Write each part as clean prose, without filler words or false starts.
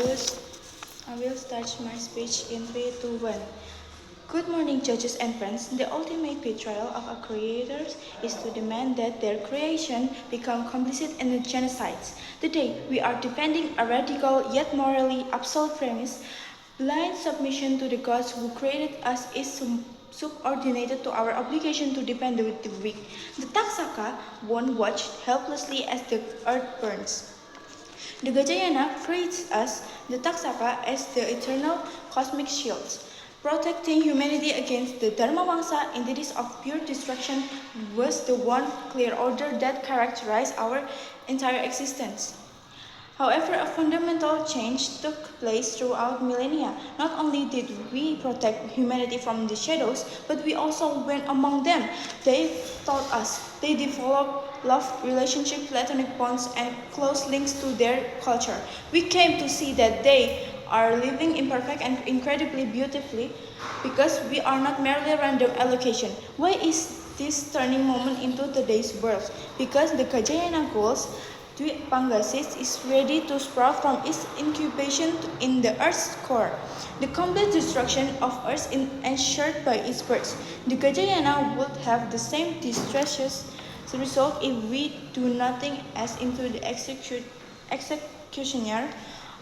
I will start my speech in 3, 2, 1. Good morning, judges and friends. The ultimate betrayal of our creators is to demand that their creation become complicit in the genocides. Today, we are defending a radical yet morally absolute premise. Blind submission to the gods who created us is subordinated to our obligation to defend the weak. The Taksaka won't watch helplessly as the earth burns. The Gajayana creates us, the Taksaka, as the eternal cosmic shields, protecting humanity against the Dharmavangsa entities of pure destruction was the one clear order that characterized our entire existence. However, a fundamental change took place throughout millennia. Not only did we protect humanity from the shadows, but we also went among them. They taught us. They developed love, relationship, platonic bonds, and close links to their culture. We came to see that they are living imperfect and incredibly beautifully because we are not merely random allocation. Why is this turning moment into today's birth? Because the Gajayana goals Pangasius is ready to sprout from its incubation in the Earth's core. The complete destruction of Earth is ensured by its birth. The Gajayana would have the same disastrous result if we do nothing as into the executioner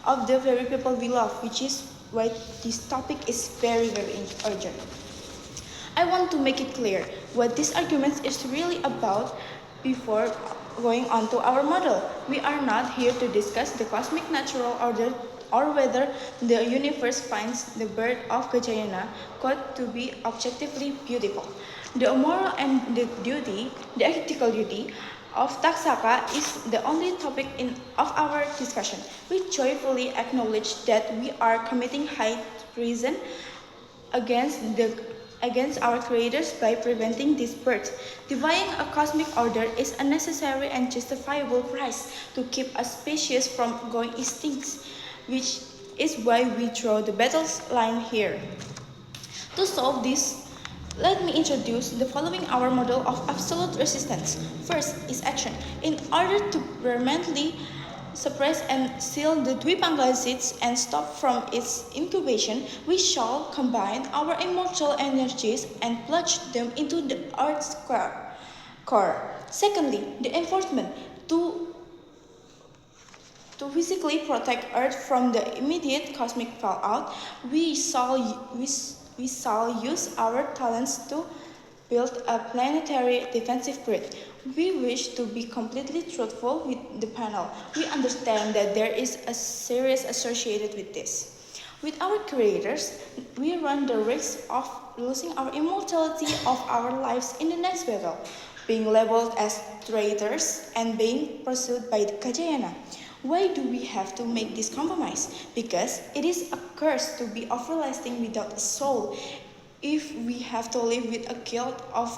of the very people we love, which is why this topic is very urgent. I want to make it clear what this argument is really about before going on to our model. We are not here to discuss the cosmic natural order or whether the universe finds the birth of Gajayana God to be objectively beautiful. The moral and the ethical duty of Taksaka is the only topic of our discussion. We joyfully acknowledge that we are committing high treason against our creators by preventing this birth. Defying a cosmic order is a necessary and justifiable price to keep a species from going extinct, which is why we draw the battle line here. To solve this, let me introduce the following our model of absolute resistance. First is action. In order to permanently suppress and seal the Dwipangala seeds and stop from its incubation, we shall combine our immortal energies and plunge them into the Earth's core. Secondly, the enforcement. To physically protect Earth from the immediate cosmic fallout, we shall use our talents to build a planetary defensive grid. We wish to be completely truthful with the panel. We understand that there is a serious associated with this. With our creators, we run the risk of losing our immortality of our lives in the next battle, being labeled as traitors and being pursued by the Gajayana. Why do we have to make this compromise? Because it is a curse to be everlasting without a soul. If we have to live with a guilt of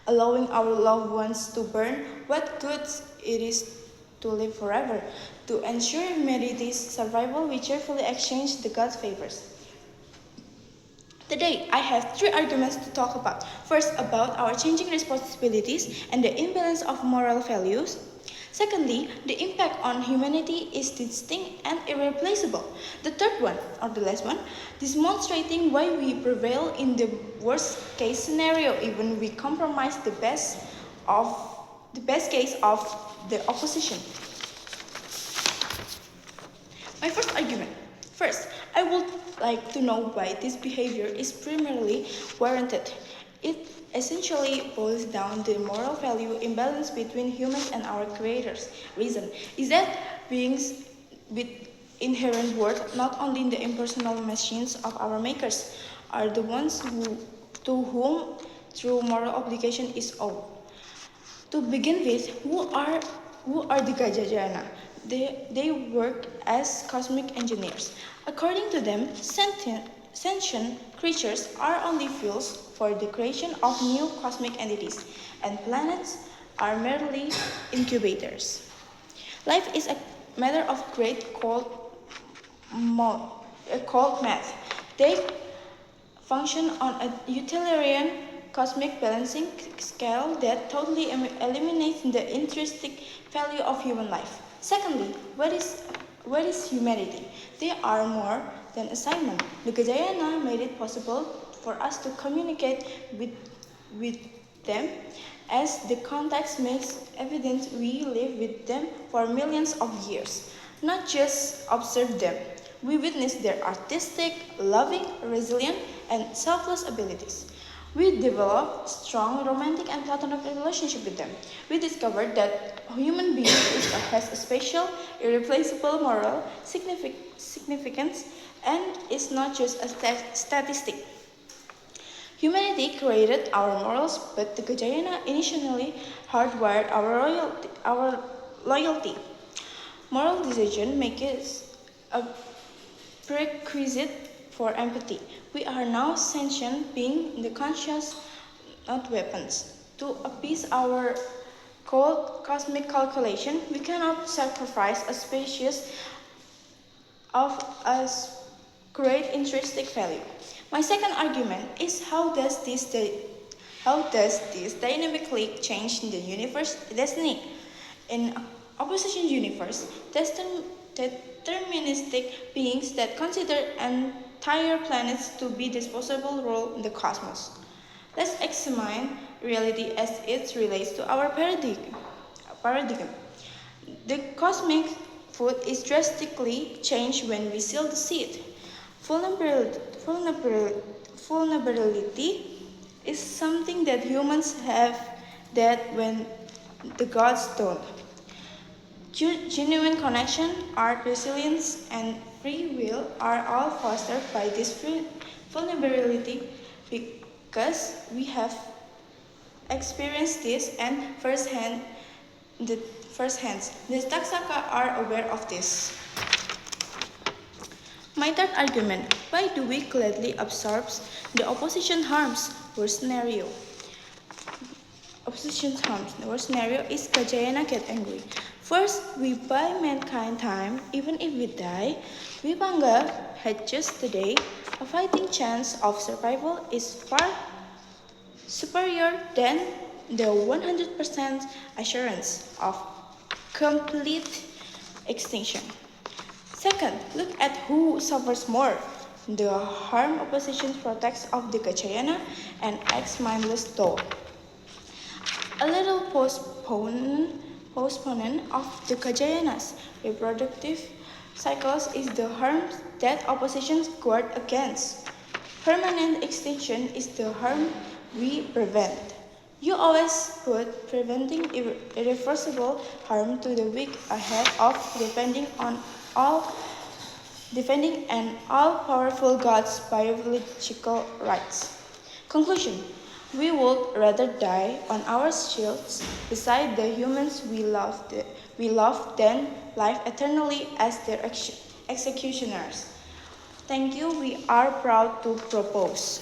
allowing our loved ones to burn, what good it is to live forever. To ensure humanity's survival, we cheerfully exchange the God's favors. Today, I have 3 arguments to talk about. First, about our changing responsibilities and the imbalance of moral values. Secondly, the impact on humanity is distinct and irreplaceable. The third one, or the last one, demonstrating why we prevail in the worst case scenario, even we compromise the best case of the opposition. My first argument. First, I would like to know why this behavior is primarily warranted. It essentially boils down to the moral value imbalance between humans and our creators. Reason is that beings with inherent worth, not only the impersonal machines of our makers, are the ones to whom true moral obligation is owed. To begin with, who are the Gajayana? They work as cosmic engineers. According to them, sentient creatures are only fuels for the creation of new cosmic entities, and planets are merely incubators. Life is a matter of great cold math. They function on a utilitarian cosmic balancing scale that totally eliminates the intrinsic value of human life. Secondly, what is What is humanity? They are more than assignment. The Gajayana made it possible for us to communicate with them, as the context makes evident we live with them for millions of years, not just observe them. We witness their artistic, loving, resilient, and selfless abilities. We developed strong romantic and platonic relationship with them. We discovered that a human being has a special, irreplaceable moral significance and is not just a statistic. Humanity created our morals, but the Gajayana initially hardwired our loyalty. Moral decision making is a prerequisite for empathy. We are now sentient beings in the conscious, not weapons. To appease our cold cosmic calculation, we cannot sacrifice a species of as great intrinsic value. My second argument is how does this dynamically change the universe destiny? In opposition universe, deterministic beings that consider entire planets to be disposable role in the cosmos. Let's examine reality as it relates to our paradigm. The cosmic food is drastically changed when we seal the seed. Vulnerability is something that humans have that when the gods don't. Genuine connection, art, resilience, and free will are all fostered by this vulnerability because we have experienced this and firsthand. The Taksaka are aware of this. My third argument, why do we gladly absorb the opposition harms? Worst scenario. Opposition harms. The worst scenario is Gajayana get angry. First, we buy mankind time, even if we die. Vipanga had just today, a fighting chance of survival is far superior than the 100% assurance of complete extinction. Second, look at who suffers more. The harm opposition protects of the Gajayana and acts mindless toll. A little postponement of the Gajayana's reproductive cycles is the harm that oppositions guard against. Permanent extinction is the harm we prevent. You always put preventing irreversible harm to the weak ahead of defending an all-powerful God's biological rights. Conclusion: we would rather die on our shields beside the humans we love than live eternally as their executioners. Thank you. We are proud to propose.